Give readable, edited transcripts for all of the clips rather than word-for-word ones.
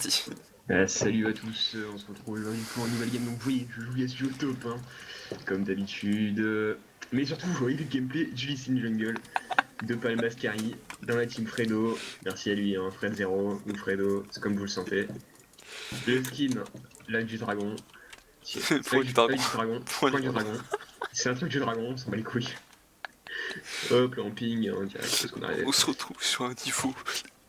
parti. Salut à tous, on se retrouve aujourd'hui pour une nouvelle game. Donc oui, je joue Yasuo top, hein, comme d'habitude. Mais surtout, vous voyez le gameplay Julie Sin Jungle de Palmascari dans la team Fredo. Merci à lui, hein, Fred Zero ou Fredo, c'est comme vous le sentez. Le skin, l'œil du dragon. Point du dragon. Œil du dragon, Point du point du dragon. dragon. C'est un truc du dragon, on s'en bat les couilles. Hop, là on ping, hein, direct, parce qu'on arrive. On se retrouve sur un niveau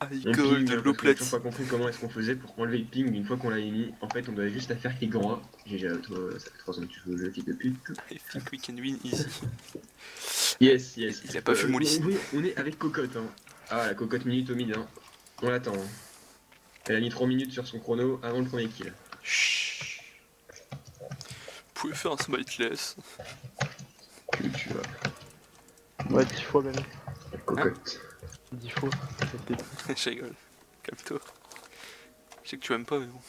high On gold, ping, hein, low parce que j'ai toujours pas platine. compris comment est-ce qu'on faisait pour enlever le ping une fois qu'on l'a mis. En fait, on doit juste à faire clic droit. J'ai toi, ça fait 3 ans que tu joues au jeu, fils de pute. I think we can win easy. Yes, yes. Il a pas vu mon lycée. On est avec Cocotte. Hein. Ah, la Cocotte minute au mid. Hein. On l'attend. Hein. Elle a mis 3 minutes sur son chrono avant le premier kill. Chut. Vous pouvez faire un smiteless. Tu vois. Ouais, 10 fois même. La Cocotte. 10 fois. Je rigole. Calme-toi. Je sais que tu aimes pas, mais bon.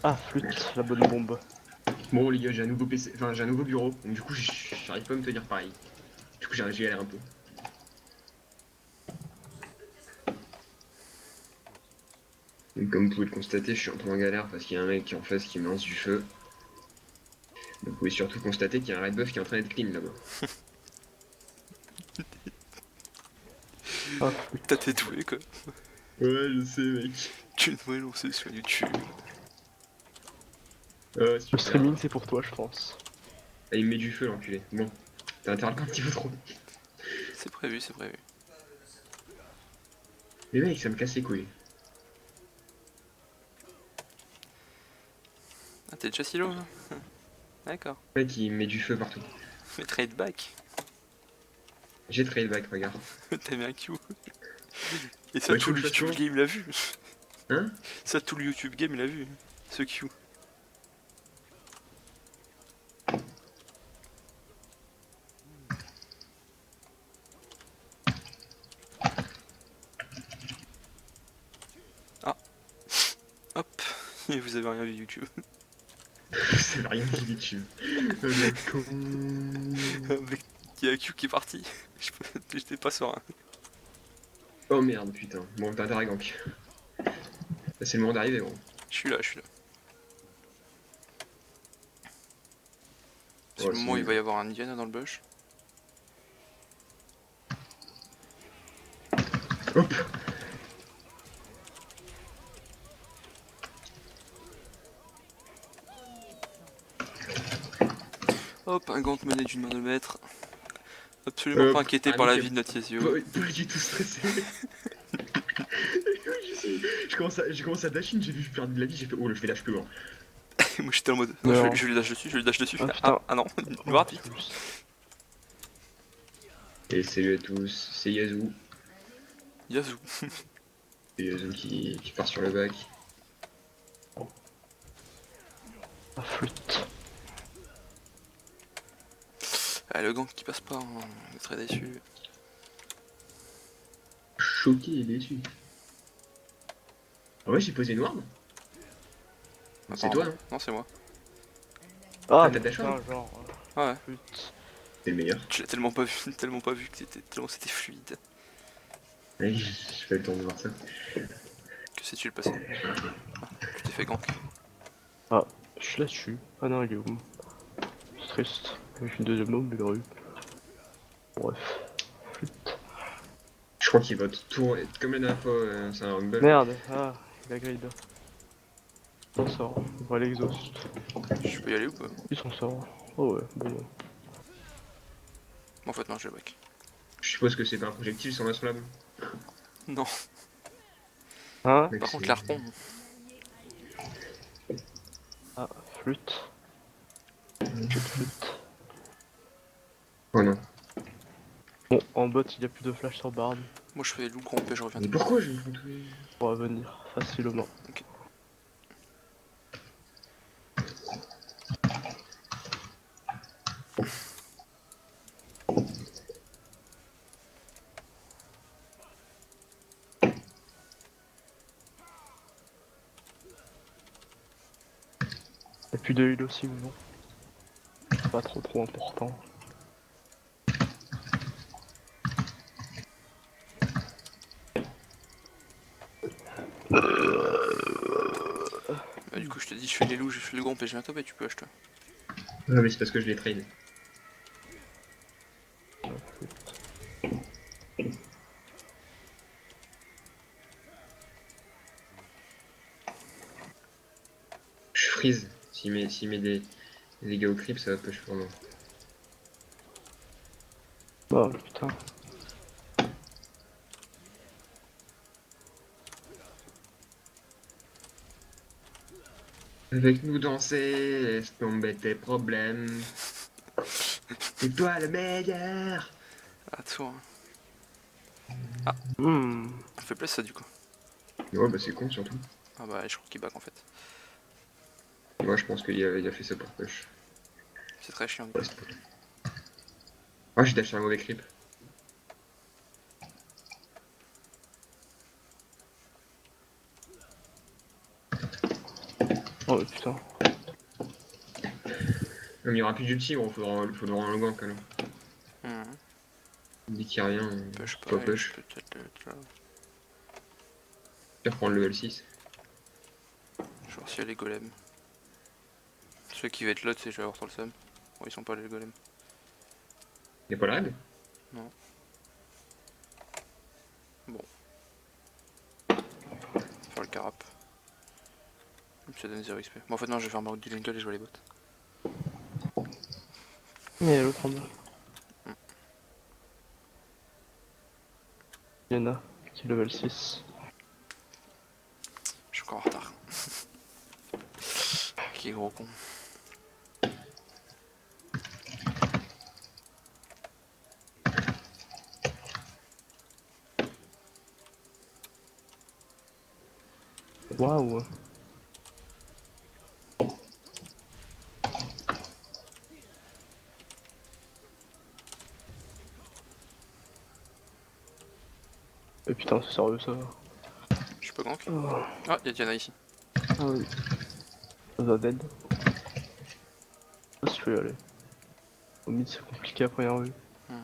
Ah, flûte, la bonne bombe. Bon, les gars, j'ai un nouveau PC. Enfin, j'ai un nouveau bureau. Donc, du coup, j'arrive pas à me tenir pareil. Du coup, j'ai galère un peu. Donc, comme vous pouvez le constater, je suis un peu en galère parce qu'il y a un mec qui est en face qui me lance du feu. Donc, vous pouvez surtout constater qu'il y a un red buff qui est en train d'être clean là-bas. Ah, flûte. T'as tes doués, quoi. Ouais, je sais, mec. Tu devrais lancer sur YouTube. Le Super. streaming, c'est pour toi, je pense. Ah, il me met du feu, l'enculé. Bon, t'as intérêt un petit peu trop. C'est prévu, c'est prévu. Mais mec, ça me casse les couilles. Ah, t'es déjà silo, hein. D'accord. Le mec, il me met du feu partout. Mais trade back. J'ai trade back, regarde. T'as mis un Q. Et ça, Ouais, tout le faut que je YouTube fasse game l'a vu. Hein? Ça, tout le YouTube game l'a vu. Ce Q. Ah. Hop. Et vous avez rien vu YouTube. C'est rien qui dit dessus. Le con. Avec... Il y a Q qui est parti. J'étais pas serein. Oh merde, putain. Bon, t'as intérêt, gank. Là, c'est le moment d'arriver, gros. Je suis là, je suis là. C'est Ouais, le c'est moment où il nul. va y avoir un Indiana dans le bush. Hop! Hop, un gant mené d'une main de maître. Absolument pas inquiété par la vie de notre Yasuo. Pas du tout stressé. Je commence à dash in, j'ai vu perdre de la vie, j'ai fait oh, je fais dash plus loin. Moi j'étais en mode. Non, Non. je lui dash dessus, je lui dash dessus. Ah, putain. Ah non, une rapide. Et salut à tous, c'est Yazoo. Yazoo. C'est Yazoo qui part sur le bac. Ah, flûte. Ah, le gank qui passe pas, hein. On est très déçu. Choqué et déçu. Ah ouais, j'ai posé noir. C'est toi, non? Non, c'est moi. Ah, t'as dash putain, one genre. Ouais. Flûte. C'est le meilleur. Tu l'as tellement pas vu, tellement c'était fluide. Ouais, j'ai pas eu le temps de voir ça. Que sais-tu le passé? Ah, tu t'es fait gank. Ah, je suis là-dessus. Ah non, il est où? C'est triste. Avec une deuxième bombe, il aurait eu. Bref. Flûte. Je crois qu'il va tout comme la dernière fois, c'est un rumble. Merde, ah, il a grid. Il s'en sort. On va l'exhaust. Je peux y aller ou pas? Il s'en sort. Oh ouais, bon. En fait, non, je back. Je suppose que c'est pas un projectile sur la bombe. Non, Hein? Mec, par contre, c'est- l'arpon. Ah, flûte. J'ai de flûte. Oh non. Bon, en bot, il y a plus de flash sur Bard. Moi je fais loup grand P, je reviens. Mais pourquoi je me fais tuer? On va venir facilement. Ok. Et puis de heal aussi ou non? Pas trop important. Du coup, je te dis, je fais les loups, je fais le grompe et je viens top et tu peux acheter. Ouais, mais c'est parce que je l'ai trade. Je freeze. S'il met des dégâts au creep, ça va push pour moi. Oh putain. Avec nous danser, laisse tomber tes problèmes. C'est toi le meilleur. À toi. Hein. Hmm. On fait place ça du coup. Ouais, bah c'est con surtout. Ah bah, je crois qu'il back en fait. Moi, je pense qu'il a fait ça pour push. C'est très chiant du coup. Ouais, c'est pas... Ah, j'ai acheté un mauvais creep. Oh putain. Il n'y aura plus d'ulti, gros, faudra un gank alors. Dès qu'il n'y a rien, Push pas pas, push. peut-être le... Je vais reprendre le level 6. Je vais voir s'il y a les golems. Ceux qui va être l'autre, c'est je vais avoir sur le seum. Bon, ils sont pas les golems. Y'a pas la raid? Non. Bon. Faire le carap. Ça donne 0 XP. Bon, en fait, non, je vais faire Mark du jungle et je vois les bots. Mais l'autre en bas. Yana, qui est level 6. Je suis encore en retard. Qui est gros con. Waouh. Et putain, c'est sérieux ça. Je peux gank. Oh. Ah, y'a Diana ici. Ah oui. Ça va dead. Je sais si je peux y aller. Au mid c'est compliqué à première vue. Ah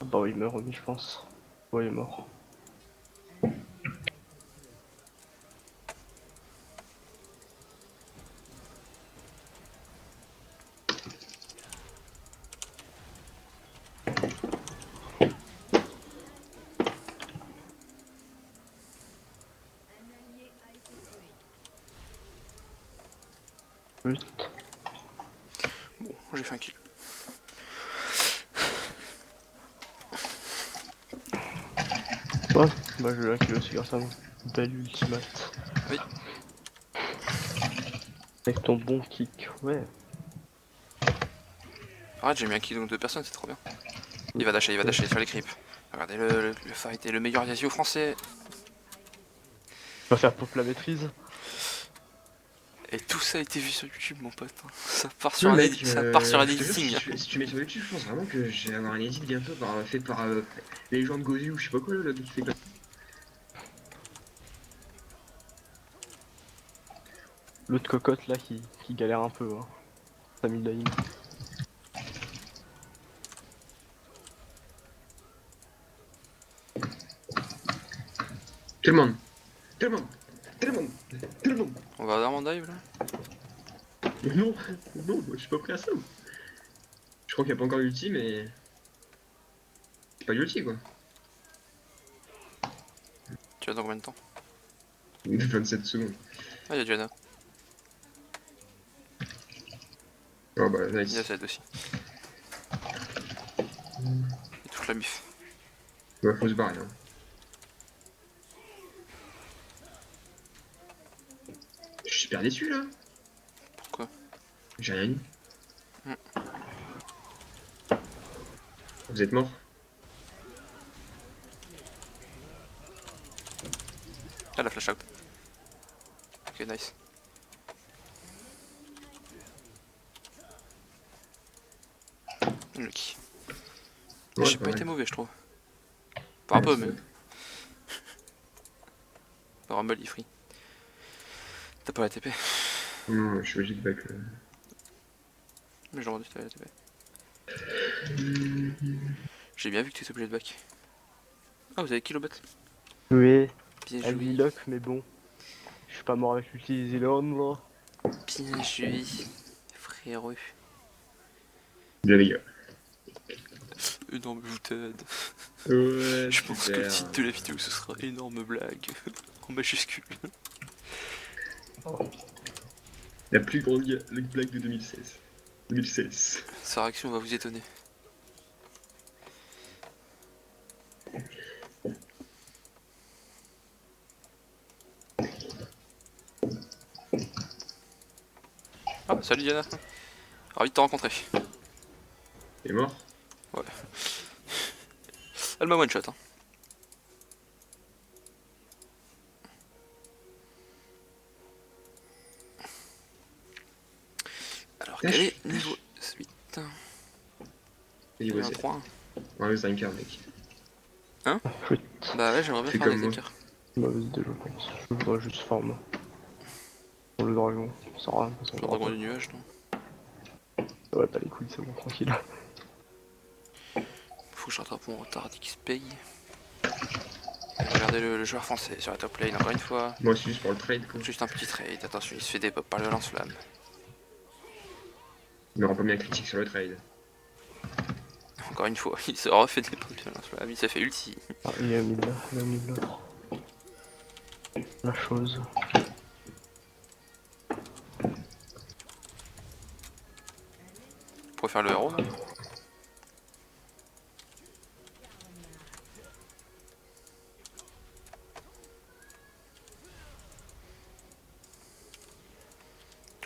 bah oui, il meurt au mid je pense. Ouais, il est mort. Vite. Bon, j'ai fait un kill. Ouais, bah je l'ai un kill aussi grâce à moi. Belle ultimate. Oui. Avec ton bon kick, ouais. Arrête, j'ai mis un kill donc 2 personnes, c'est trop bien. Il va dasher sur les creeps. Regardez le fight et le meilleur Yasuo français. On va faire pop la maîtrise. Et tout ça a été vu sur YouTube, mon pote. Ça part Non, sur un mec, edit, ça part sur un je te jure, editing. si tu mets sur YouTube, je pense vraiment que je vais avoir un edit bientôt fait par les gens de Gozu ou je sais pas quoi là, qui fait comme... L'autre cocotte là qui galère un peu, hein. Sami Daim. Tout le monde. Tout le monde. Tout le monde. Tout le monde. On va vraiment dive là. Non, non, moi, je suis pas prêt à ça. Je crois qu'il n'y a pas encore l'ulti, mais... C'est pas l'ulti, quoi. Tu vas dans combien de temps? 27 secondes. Ah, y'a Diana. Oh bah, Y'a nice. Zed aussi. Il touche la bif. Ouais, faut se barrer, hein. Je suis super déçu, là. Pourquoi? J'ai rien dit. Vous êtes mort? Ah, la flash out. Ok, nice. Lucky. Ouais, J'ai pas été mauvais, je trouve. Pas un peu, mais. Dans Rumble, il free. T'as pas la TP. Non, je suis obligé de back. Mais j'aurais dû t'avoir la TP. J'ai bien vu que tu étais obligé de back. Ah, vous avez kilobot. Oui, Bien elle joué. lock mais bon. Je suis pas mort avec l'utiliser Léon là. Bien joué, frérot. Bien les gars. Énorme boutade. Ouais, Je pense que le super. titre de la vidéo ce sera énorme blague. En majuscule. La plus grande blague de 2016. 2016. Sa réaction va vous étonner. Ah, salut Diana. Ravi de te rencontrer. T'es mort? Elle m'a one shot. Hein. Alors quel est niveau 8? Il Il y va a un 3. Ouais, c'est un quart, mec. Flûte. Bah ouais, j'aimerais bien Fais faire comme des moi. écarts. Mauvaise idée, je pense. Je voudrais juste farm. Pour le dragon. Ça sert à rien, ça Le sert à dragon rien. du nuage, non? Ouais, pas les couilles, c'est bon, tranquille. Faut que je rattrape mon retard qui se paye. Et regardez le joueur français sur la top lane encore une fois. Moi, c'est juste pour le trade, quoi. Juste un petit trade, attention, il se fait des pop par le lance-flamme. Il me rend pas bien critique sur le trade. Encore une fois, il se refait des pop par le lance-flamme, il s'est fait ulti. Ah, il a mis là, il a mis là. La chose. Pour faire le héros, non?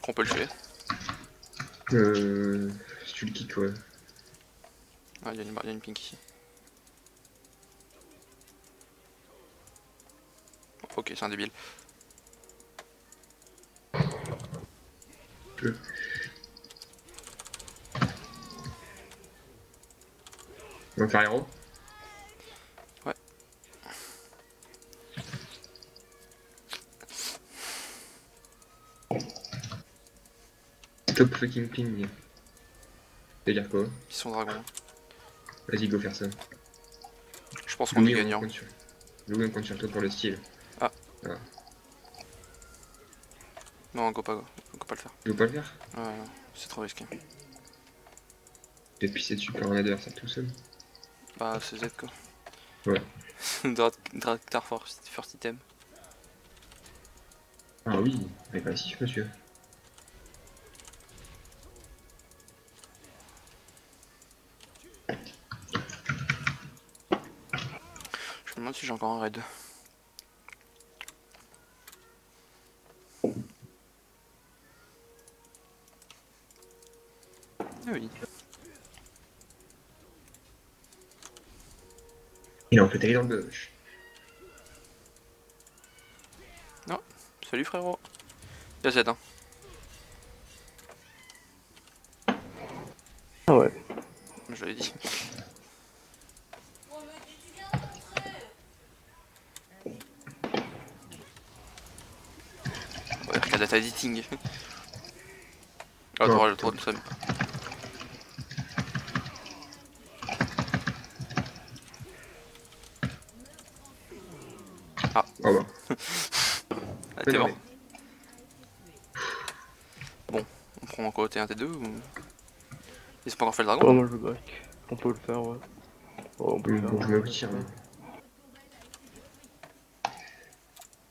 Qu'on peut le tuer. Si tu le kicks, ouais. Ah, il y a une pink ici. Ok, c'est un débile. On va faire héros? Ouais. Top fucking ping. C'est-à-dire quoi? Ils sont dragons. Vas-y, go faire ça. Je pense qu'on est Louis, on gagnant. compte sur... Louis, on compte sur toi pour le style. Ah. Ah. Non, on peut pas le faire. Tu veux pas le faire? Ouais, non, c'est trop risqué. Peut-être pisser dessus par un adversaire tout seul. Bah, c'est Z quoi. Ouais. Draktar first item. Ah oui, agressif, monsieur. Je me demande si j'ai encore un raid. Ah oui. Il a en fait allé dans le gauche. Salut frérot. Y'a Z hein. Ah ouais. Je l'ai dit. Ouais, RK data editing. Ah, t'auras le droit de ça. Ah bah. Ah, t'es non, mort. Bon, on prend encore T1, T2 ou... Ils ont pas encore fait le dragon? Ouais, moi je back. On peut le faire, ouais. Oh, on peut le faire. Bon, je me retire.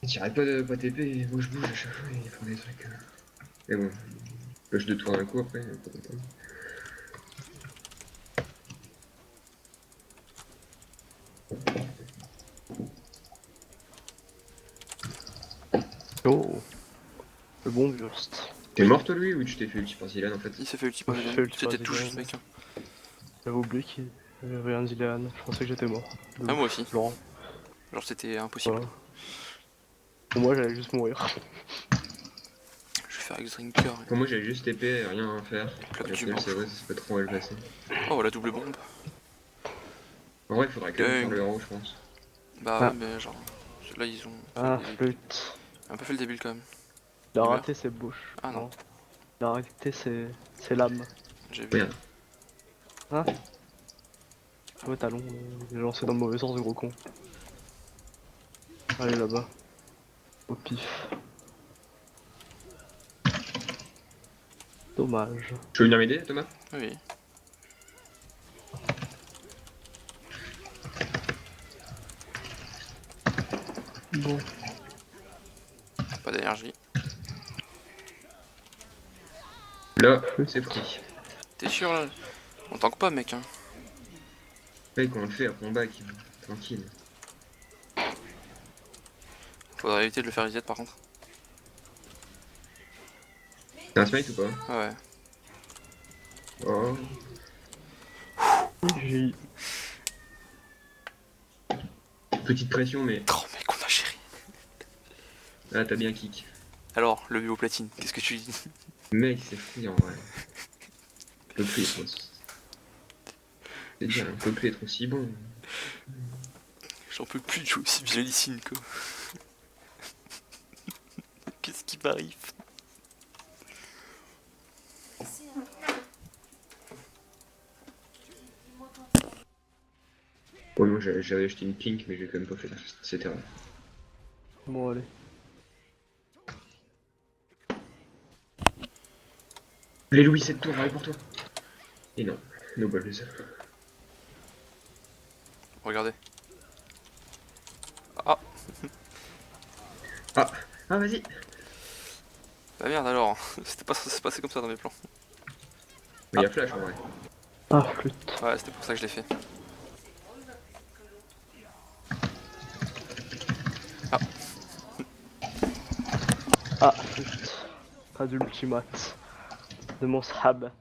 J'arrête pas TP, et moi je bouge à chaque fois, ils font des trucs. Mais bon, push de tour d'un coup après, pas content. Oh, le bon burst. T'es mort toi lui ou tu t'es fait ulti par Zilan en fait? Il s'est fait ulti par Il s'est Zilean. fait ulti par C'était tout Zilean. juste mec. Hein. J'avais oublié qu'il y avait un Zilean. Je pensais que j'étais mort. Ah, moi aussi. Laurent. Genre c'était impossible. Voilà. Pour moi, j'allais juste mourir. Je vais faire X-Drinker. Pour moi j'avais juste TP, rien à faire. Plaque La du seule, manche. c'est vrai, ça se peut trop mal passer. Oh la double bombe. En vrai, il faudrait quand même faire Dang. le héros, je pense. Bah Ah. ouais mais genre... Là ils ont... Ah, fait des- flûte. un peu fait le début quand même. Il a Il raté ses bouches. Ah non. Il a raté ses lames. J'ai vu. Merde. Ah ouais, talon. J'ai lancé dans le mauvais sens, ce gros con. Allez là-bas. Au pif. Dommage. Tu veux venir m'aider, Thomas? Oui. Bon. Pas d'énergie. Là, c'est pris. T'es sûr là? On tank pas, mec. Hein. Mec, on le fait à combat, tranquille. Faudrait éviter de le faire reset par contre. T'as un smite ou pas? Ah ouais. Oh. J'ai... Petite pression, mais. Oh mec, on a chéri. Ah, t'as bien kick. Alors, le bio platine, qu'est-ce que tu dis? Mec, c'est fou en vrai. Le peuplé est trop. C'est dire, un peuplé est trop si bon. J'en peux plus de jouer aussi bien Licine quoi. Qu'est-ce qui m'arrive? Ouais, moi j'avais acheté une pink, mais j'ai quand même pas fait cette erreur. Bon, allez. Les Louis, cette tour, arrive pour toi. Et non, no balls. Regardez. Ah, Ah, ah vas-y. bah merde alors. C'était pas censé se passer comme ça dans mes plans. Mais y'a flash en vrai. Ah, flûte. Ouais, c'était pour ça que je l'ai fait. Ah, flûte. Pas d'ultimate. De mon sahab.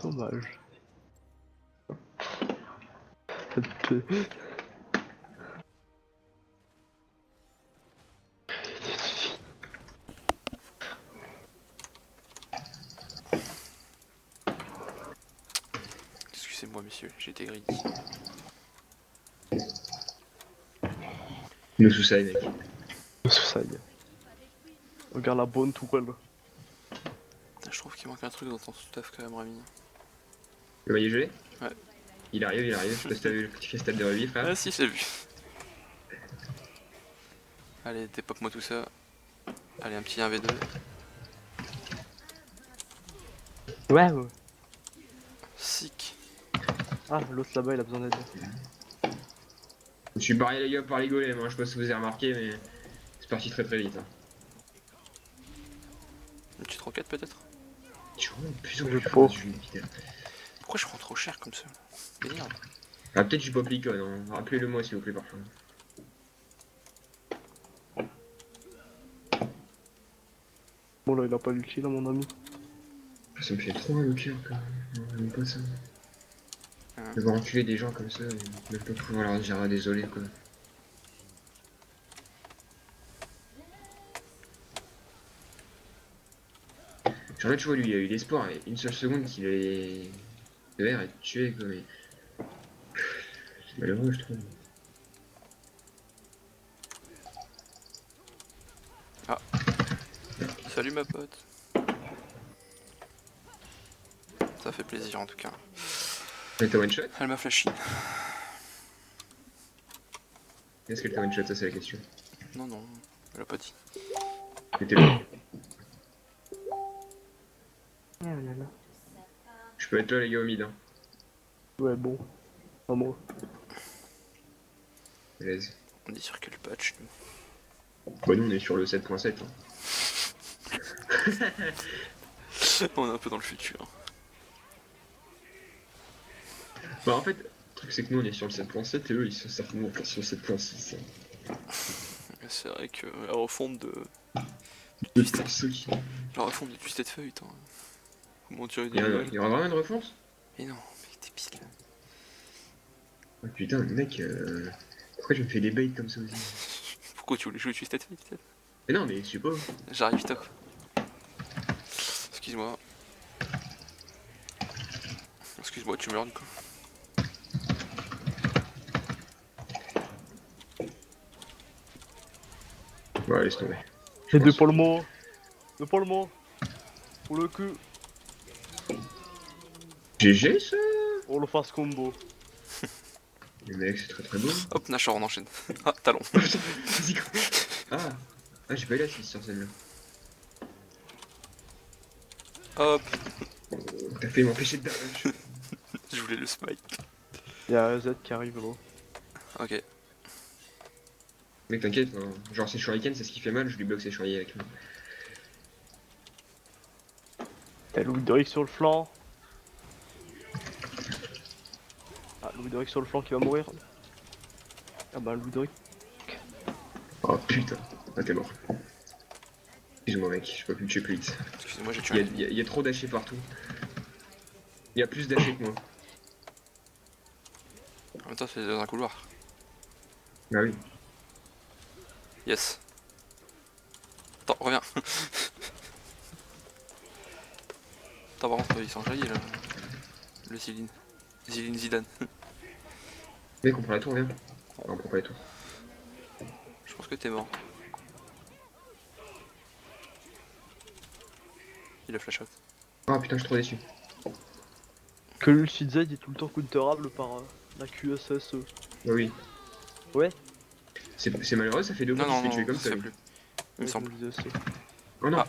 Dommage. Peu. Excusez-moi messieurs, j'ai été greedy. No suicide, mec. Suicide. Regarde la bonne tourelle. Putain, je trouve qu'il manque un truc dans ton stuff quand même Rami. Le maillet gelé? Ouais. Il arrive, il arrive. Je sais pas si t'as vu le petit festal de revue, frère. Ah si, je l'ai vu. Allez, dépop-moi tout ça. Allez, un petit 1v2. Ouais, ouais. Sick. Ah, l'autre là-bas, il a besoin d'aide. Je suis barré les gars par les golems, hein. Je sais pas si vous avez remarqué, mais c'est parti très très vite. Hein. Une petite roquette peut-être? Tu vois, de plus en Je plus pop. fort, putain. Pourquoi je prends trop cher comme ça? Merde. Ah, peut-être je pop l'icône, hein. Rappelez-le moi s'il vous plaît, parfois. Bon, là, il a pas l'ulti, là, mon ami. Ça me fait trop mal au cœur quand même. Non, j'aime pas ça. Hein. De voir enculer des gens comme ça et même pas pouvoir leur dire ah, désolé quoi. Genre là tu vois lui il a eu l'espoir et une seule seconde qu'il est devait être tué quoi mais. C'est malheureux je trouve. Salut ma pote. Ça fait plaisir en tout cas. Mais t'as one shot? Elle m'a flashy. Est-ce qu'elle t'a one shot? Ça c'est la question. Non, non, elle a pas dit. Mais t'es bon. Je peux être là les gars au mid hein. Ouais, bon. Pas moi. L'aise. On dit sur quel patch nous? Bah nous on est sur le 7.7 hein. On est un peu dans le futur. Bah en fait, le truc c'est que nous on est sur le 7.7 et eux ils sont certainement encore sur le 7.6 hein. C'est vrai que la refonte de. De pour ceux qui... La refonte de Twisted Fate. Hein. Comment tirer Il des y nouvelles? aura vraiment une refonte? Mais non, mais t'es pile. Oh, putain mec, pourquoi je me fais des baits comme ça aussi? Pourquoi tu voulais jouer Twisted Fate peut-être? Mais non mais je sais pas. J'arrive top. Excuse-moi. Excuse-moi, tu meurs du coup. Ouais laisse tomber. Et deux pour le mot. Deux pour le mot. Pour le cul. GG ça. On le fasse combo. Les mecs, c'est très très beau. Hop, Nashor, on enchaîne. Ah, talon. Vas-y, quoi. Ah, ah j'ai pas eu l'assist sur celle-là. Hop, T'as fait m'empêcher de damage. je voulais le smite. Y'a Z qui arrive gros. Ok. Mec, t'inquiète, hein. Genre ses shurikens, c'est ce qui fait mal, je lui bloque ses shurikens avec lui. T'as Louis Doric sur le flanc. Ah, Louis Doric sur le flanc qui va mourir. Ah bah Louis Doric. Oh putain, ah t'es mort. Excuse-moi mec, je peux plus te tuer plus vite. Excusez-moi, j'ai tué Il y a trop d'hachés partout. Il y a plus d'hachés que moi. En même temps, c'est dans un couloir. Ah oui. Yes. Attends, reviens. Attends, par contre, il s'enjaillit là. Le Zidane. Zidane. Mec, on prend la tour, viens. Non, on prend pas la tour. Je pense que t'es mort. Il a flash out. Ah putain, je suis trop déçu. Que l'ulti de Z est tout le temps counterable par la QSS. Ah oui. Ouais. C'est malheureux, ça fait 2 fois Non, qu'il non, se fait tuer non, comme ça ça. fait lui. plus. Il me semble. Oh non. Ah.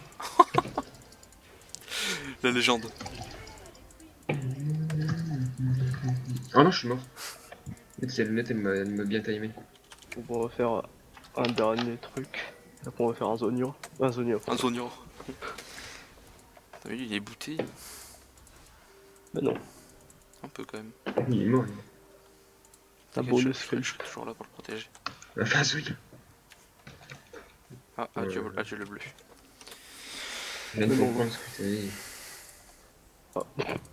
La légende. Oh non, je suis mort. Mec, cette lunette, elle m'a bien timé. Donc on va faire un dernier truc. Après on va faire un Zonia. Un Zonia. Un Zonio. T'as vu, il est booté. Bah non. Un peu quand même. Il est mort, lui. Un Ok, bonus je suis toujours là pour le protéger. Enfin, oui. Ah, adieu le bleu. Je viens de Non, comprendre ce que t'as dit.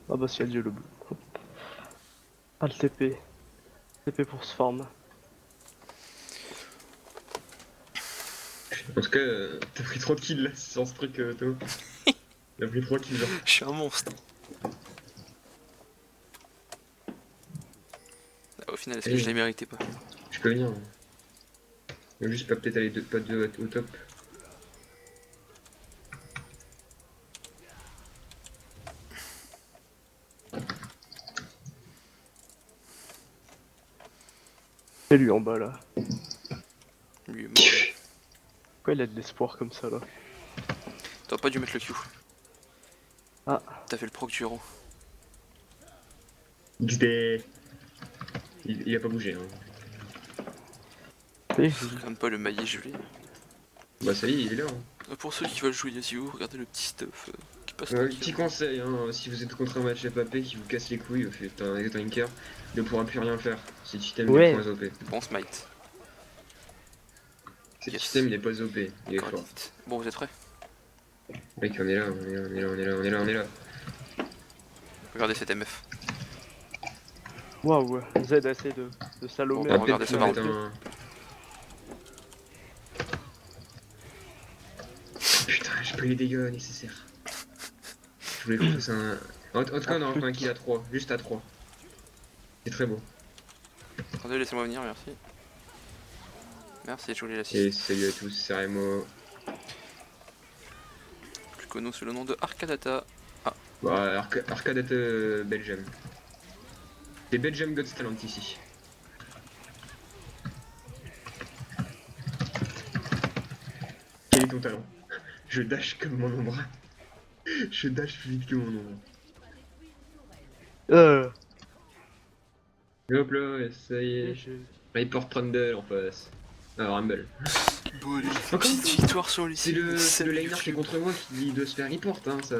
Ah bah si elle dit le bleu. Ah le TP. TP pour ce farm. En tout cas, t'as pris 3 kills là sur ce truc, Théo. T'as pris 3 kills, genre. Je suis un monstre. Ah, au final, est-ce que je les méritais pas? Je peux venir. Hein. Mais juste pas peut-être aller pas de au top. Et lui en bas là. Lui est mort. Pourquoi il a de l'espoir comme ça là? T'aurais pas dû mettre le Q. Ah. T'as fait le proc du héros. XD. Il a pas bougé. Hein. Et Regarde pas le maillet gelé. Bah ça y est, il est là. Hein. Pour ceux qui veulent jouer Yasuo, regardez le petit stuff qui passe Petit tranquille. conseil, hein, si vous êtes contre un match FAP qui vous casse les couilles, faites un tanker, ne pourra plus rien faire. Ce système Ouais. n'est pas OP. Bon smite. Ce Yes. système n'est pas OP, il est Encore fort. vite. Bon, vous êtes prêts? Mec, on est là, on est là. Regardez cette MF. waouh, Z essaie de Salomé. Bon, regardez ce peut-être bordel. un- Putain, j'ai pas eu les dégâts nécessaires. Je voulais qu'on fasse un... En tout cas, on a encore un kill à 3, juste à 3. C'est très beau. Attendez, laissez-moi venir, merci. Merci, je voulais la Et salut à tous, c'est Remo. plus connu sous le nom de Arcadata. Bah, Arcadate Belgium. C'est Belgium God's Talent ici. Quel est ton talent? Je dash comme mon ombre. Je dash plus vite que mon ombre. Et hop là, ça y est. Report Trundle en face. Ah, Rumble. Bon, allez, Encore petite victoire sur lui. C'est le liner qui est contre moi qui doit se faire report, hein, ça...